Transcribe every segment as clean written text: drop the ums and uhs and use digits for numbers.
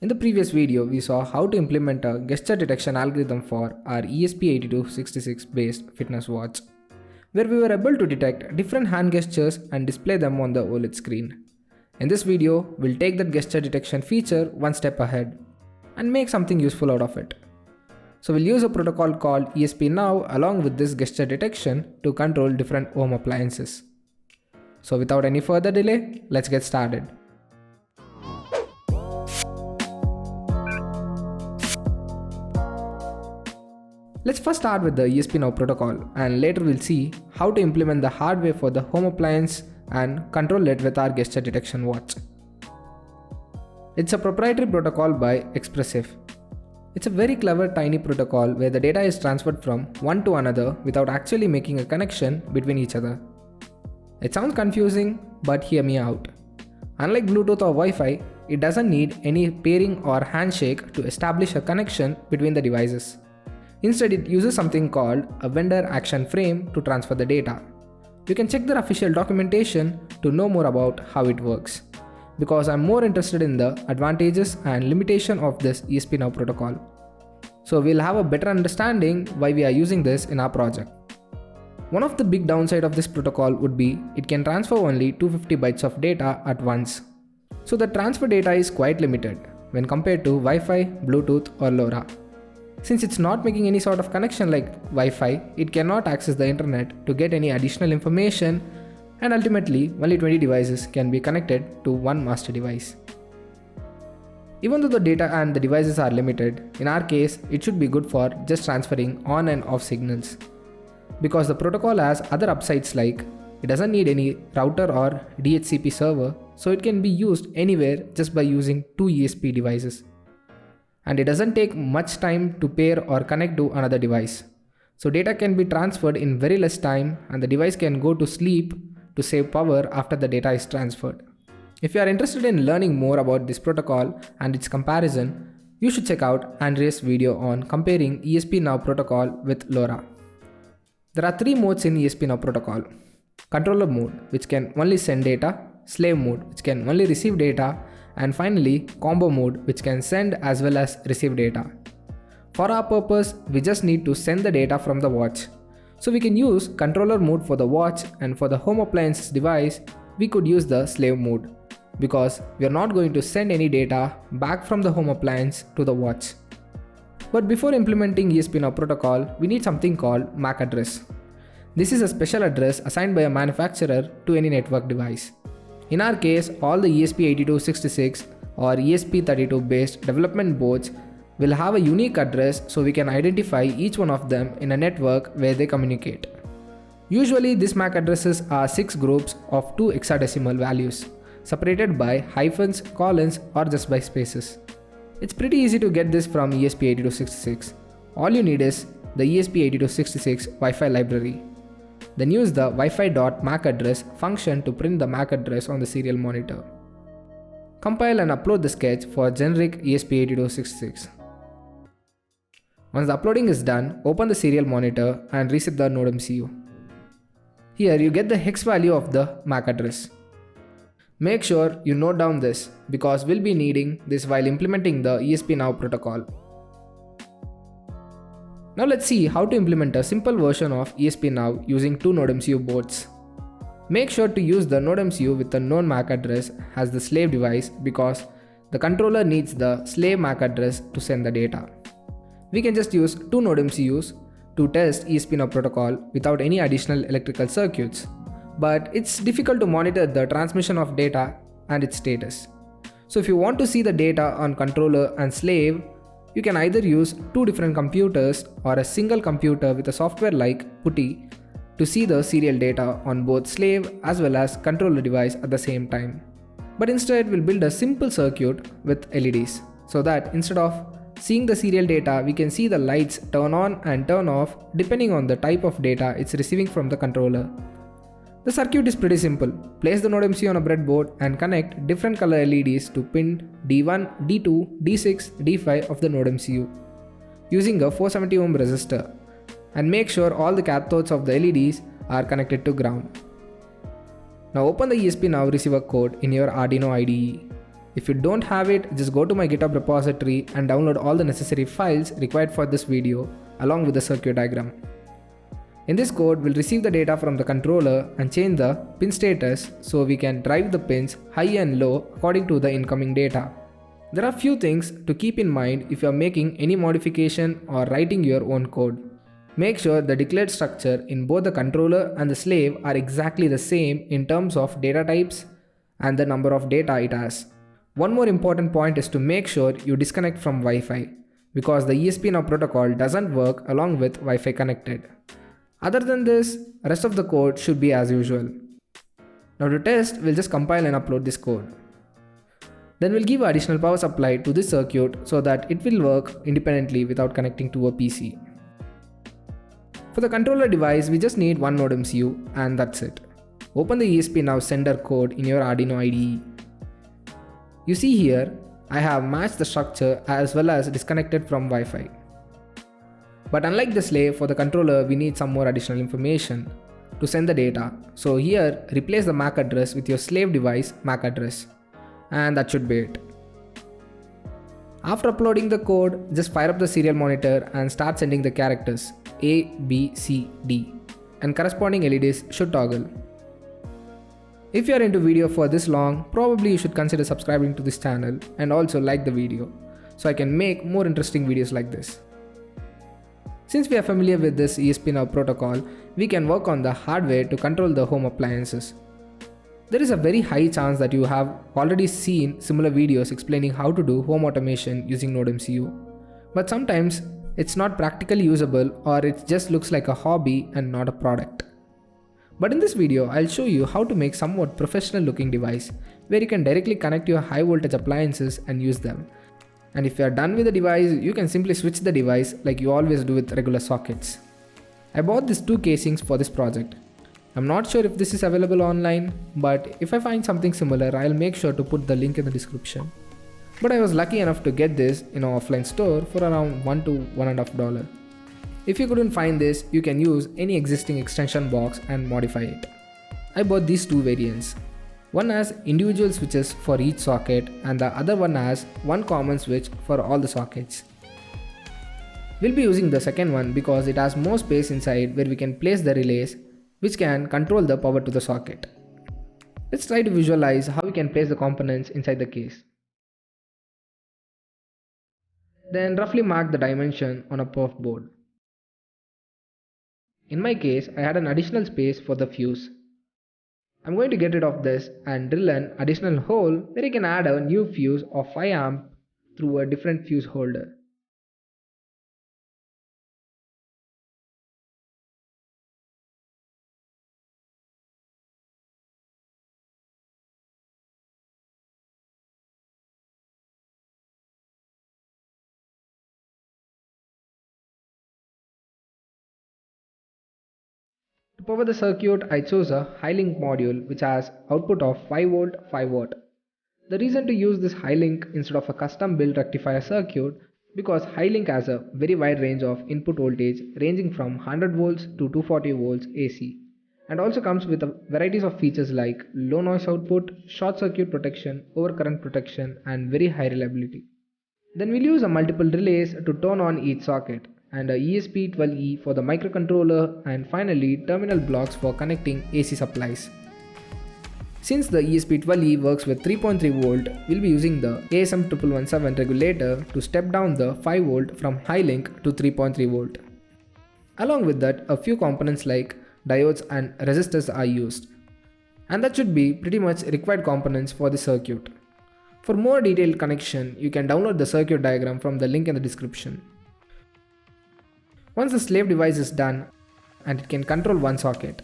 In the previous video, we saw how to implement a gesture detection algorithm for our ESP8266 based fitness watch, where we were able to detect different hand gestures and display them on the OLED screen. In this video, we'll take that gesture detection feature one step ahead and make something useful out of it. So we'll use a protocol called ESP-NOW along with this gesture detection to control different home appliances. So without any further delay, let's get started. Let's first start with the ESP-NOW protocol, and later we'll see how to implement the hardware for the home appliance and control it with our gesture detection watch. It's a proprietary protocol by Expressive. It's a very clever tiny protocol where the data is transferred from one to another without actually making a connection between each other. It sounds confusing, but hear me out. Unlike Bluetooth or Wi-Fi, it doesn't need any pairing or handshake to establish a connection between the devices. Instead, it uses something called a vendor action frame to transfer the data. You can check their official documentation to know more about how it works, because I'm more interested in the advantages and limitation of this ESP-NOW protocol. So we'll have a better understanding why we are using this in our project. One of the big downside of this protocol would be it can transfer only 250 bytes of data at once. So the transfer data is quite limited when compared to Wi-Fi, Bluetooth or LoRa. Since it's not making any sort of connection like Wi-Fi, it cannot access the internet to get any additional information, and ultimately only 20 devices can be connected to one master device. Even though the data and the devices are limited, in our case it should be good for just transferring on and off signals. Because the protocol has other upsides like it doesn't need any router or DHCP server, so it can be used anywhere just by using two ESP devices. And it doesn't take much time to pair or connect to another device. So data can be transferred in very less time and the device can go to sleep to save power after the data is transferred. If you are interested in learning more about this protocol and its comparison, you should check out Andreas' video on comparing ESP-NOW protocol with LoRa. There are three modes in ESP-NOW protocol. Controller mode, which can only send data, slave mode, which can only receive data, and finally combo mode, which can send as well as receive data. For our purpose, we just need to send the data from the watch. So we can use controller mode for the watch, and for the home appliances device, we could use the slave mode, because we are not going to send any data back from the home appliance to the watch. But before implementing ESP-NOW protocol, we need something called MAC address. This is a special address assigned by a manufacturer to any network device. In our case, all the ESP8266 or ESP32 based development boards will have a unique address, so we can identify each one of them in a network where they communicate. Usually these MAC addresses are 6 groups of 2 hexadecimal values, separated by hyphens, colons or just by spaces. It's pretty easy to get this from ESP8266. All you need is the ESP8266 Wi-Fi library. Then use the Wi-Fi.MAC address function to print the MAC address on the serial monitor. Compile and upload the sketch for generic ESP8266. Once the uploading is done, open the serial monitor and reset the Node MCU. Here you get the hex value of the MAC address. Make sure you note down this because we'll be needing this while implementing the ESP-NOW protocol. Now let's see how to implement a simple version of ESP-NOW using two Node MCU boards. Make sure to use the Node MCU with a known MAC address as the slave device, because the controller needs the slave MAC address to send the data. We can just use two Node MCUs to test ESP-NOW protocol without any additional electrical circuits, but it's difficult to monitor the transmission of data and its status. So if you want to see the data on controller and slave, you can either use two different computers or a single computer with a software like PuTTY to see the serial data on both slave as well as controller device at the same time. But instead we'll build a simple circuit with LEDs, so that instead of seeing the serial data, we can see the lights turn on and turn off depending on the type of data it's receiving from the controller. The circuit is pretty simple. Place the Node MCU on a breadboard and connect different color LEDs to pin D1, D2, D6, D5 of the Node MCU using a 470 ohm resistor, and make sure all the cathodes of the LEDs are connected to ground. Now open the ESP-NOW receiver code in your Arduino IDE. If you don't have it, just go to my GitHub repository and download all the necessary files required for this video along with the circuit diagram. In this code, we'll receive the data from the controller and change the pin status so we can drive the pins high and low according to the incoming data. There are few things to keep in mind if you are making any modification or writing your own code. Make sure the declared structure in both the controller and the slave are exactly the same in terms of data types and the number of data it has. One more important point is to make sure you disconnect from Wi-Fi because the ESP-NOW protocol doesn't work along with Wi-Fi connected. Other than this, rest of the code should be as usual. Now to test, we'll just compile and upload this code. Then we'll give additional power supply to this circuit so that it will work independently without connecting to a PC. For the controller device, we just need one node MCU and that's it. Open the ESP-NOW sender code in your Arduino IDE. You see here, I have matched the structure as well as disconnected from Wi-Fi. But unlike the slave, for the controller we need some more additional information to send the data. So here, replace the MAC address with your slave device MAC address. And that should be it. After uploading the code, just fire up the serial monitor and start sending the characters A, B, C, D, and corresponding LEDs should toggle. If you are into video for this long, probably you should consider subscribing to this channel and also like the video so I can make more interesting videos like this. Since we are familiar with this ESP-NOW protocol, we can work on the hardware to control the home appliances. There is a very high chance that you have already seen similar videos explaining how to do home automation using Node MCU. But sometimes it's not practically usable or it just looks like a hobby and not a product. But in this video, I'll show you how to make somewhat professional looking device where you can directly connect your high voltage appliances and use them. And if you are done with the device, you can simply switch the device like you always do with regular sockets. I bought these two casings for this project. I'm not sure if this is available online, but if I find something similar, I'll make sure to put the link in the description. But I was lucky enough to get this in an offline store for around $1 to $1.50. If you couldn't find this, you can use any existing extension box and modify it. I bought these two variants. One has individual switches for each socket and the other one has one common switch for all the sockets. We'll be using the second one because it has more space inside where we can place the relays which can control the power to the socket. Let's try to visualize how we can place the components inside the case. Then roughly mark the dimension on a perf board. In my case, I had an additional space for the fuse. I'm going to get rid of this and drill an additional hole where I can add a new fuse of 5 amp through a different fuse holder. To power the circuit, I chose a high-link module which has output of 5V 5W. The reason to use this high-link instead of a custom built rectifier circuit because high-link has a very wide range of input voltage ranging from 100 volts to 240 volts AC and also comes with a varieties of features like low noise output, short circuit protection, overcurrent protection and very high reliability. Then we'll use a multiple relays to turn on each socket and a ESP12E for the microcontroller and finally terminal blocks for connecting AC supplies. Since the ESP12E works with 3.3V, we'll be using the ASM1117 regulator to step down the 5V from high link to 3.3V. Along with that, a few components like diodes and resistors are used. And that should be pretty much required components for the circuit. For more detailed connection, you can download the circuit diagram from the link in the description. Once the slave device is done, and it can control one socket.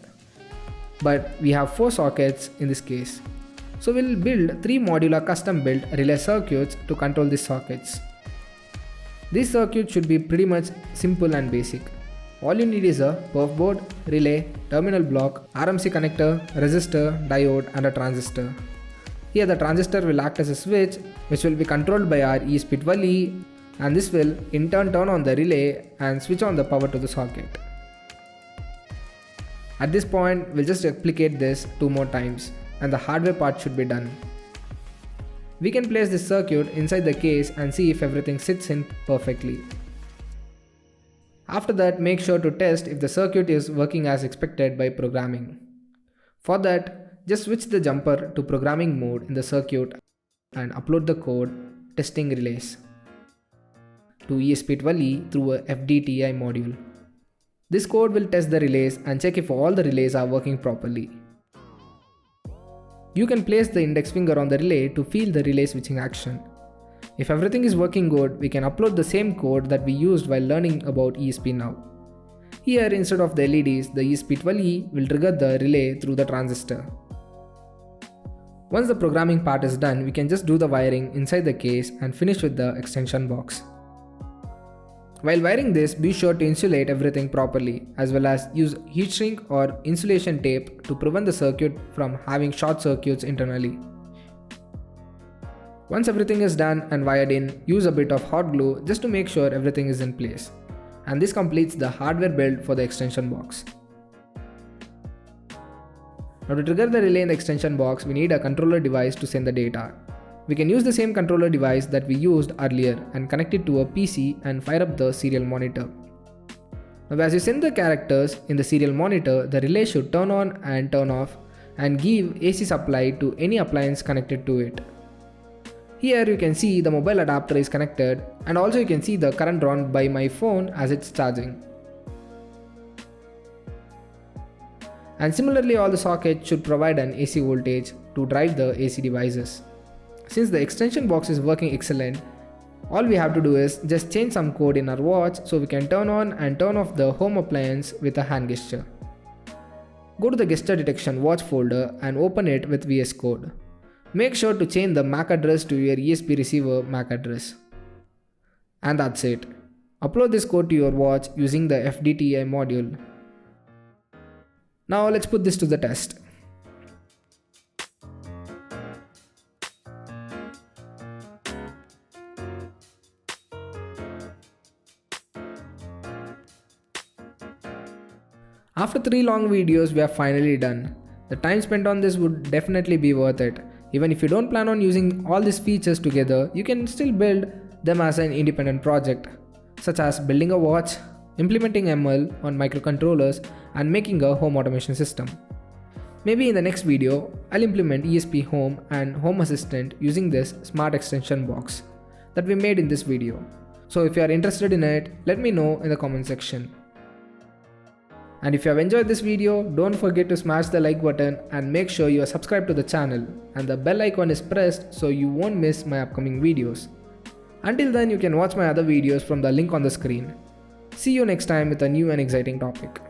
But we have 4 sockets in this case. So we'll build 3 modular custom built relay circuits to control these sockets. These circuits should be pretty much simple and basic. All you need is a perf board, relay, terminal block, RMC connector, resistor, diode and a transistor. Here the transistor will act as a switch which will be controlled by our ESP12E and this will in turn turn on the relay and switch on the power to the socket. At this point, we'll just replicate this 2 more times and the hardware part should be done. We can place this circuit inside the case and see if everything sits in perfectly. After that, make sure to test if the circuit is working as expected by programming. For that, just switch the jumper to programming mode in the circuit and upload the code testing relays to ESP12E through a FDTI module. This code will test the relays and check if all the relays are working properly. You can place the index finger on the relay to feel the relay switching action. If everything is working good, we can upload the same code that we used while learning about ESP-NOW. Here, instead of the LEDs, the ESP12E will trigger the relay through the transistor. Once the programming part is done, we can just do the wiring inside the case and finish with the extension box. While wiring this, be sure to insulate everything properly, as well as use heat shrink or insulation tape to prevent the circuit from having short circuits internally. Once everything is done and wired in, use a bit of hot glue just to make sure everything is in place. And this completes the hardware build for the extension box. Now to trigger the relay in the extension box, we need a controller device to send the data. We can use the same controller device that we used earlier and connect it to a PC and fire up the serial monitor. Now as you send the characters in the serial monitor, the relay should turn on and turn off and give AC supply to any appliance connected to it. Here you can see the mobile adapter is connected, and also you can see the current drawn by my phone as it's charging. And similarly, all the sockets should provide an AC voltage to drive the AC devices. Since the extension box is working excellent, all we have to do is just change some code in our watch so we can turn on and turn off the home appliance with a hand gesture. Go to the gesture detection watch folder and open it with VS Code. Make sure to change the MAC address to your ESP receiver MAC address. And that's it. Upload this code to your watch using the FDTI module. Now let's put this to the test. After 3 long videos, we are finally done. The time spent on this would definitely be worth it. Even if you don't plan on using all these features together, you can still build them as an independent project, such as building a watch, implementing ML on microcontrollers, and making a home automation system. Maybe in the next video, I'll implement ESP Home and Home Assistant using this smart extension box that we made in this video. So if you are interested in it, let me know in the comment section. And if you have enjoyed this video, don't forget to smash the like button and make sure you are subscribed to the channel and the bell icon is pressed so you won't miss my upcoming videos. Until then, you can watch my other videos from the link on the screen. See you next time with a new and exciting topic.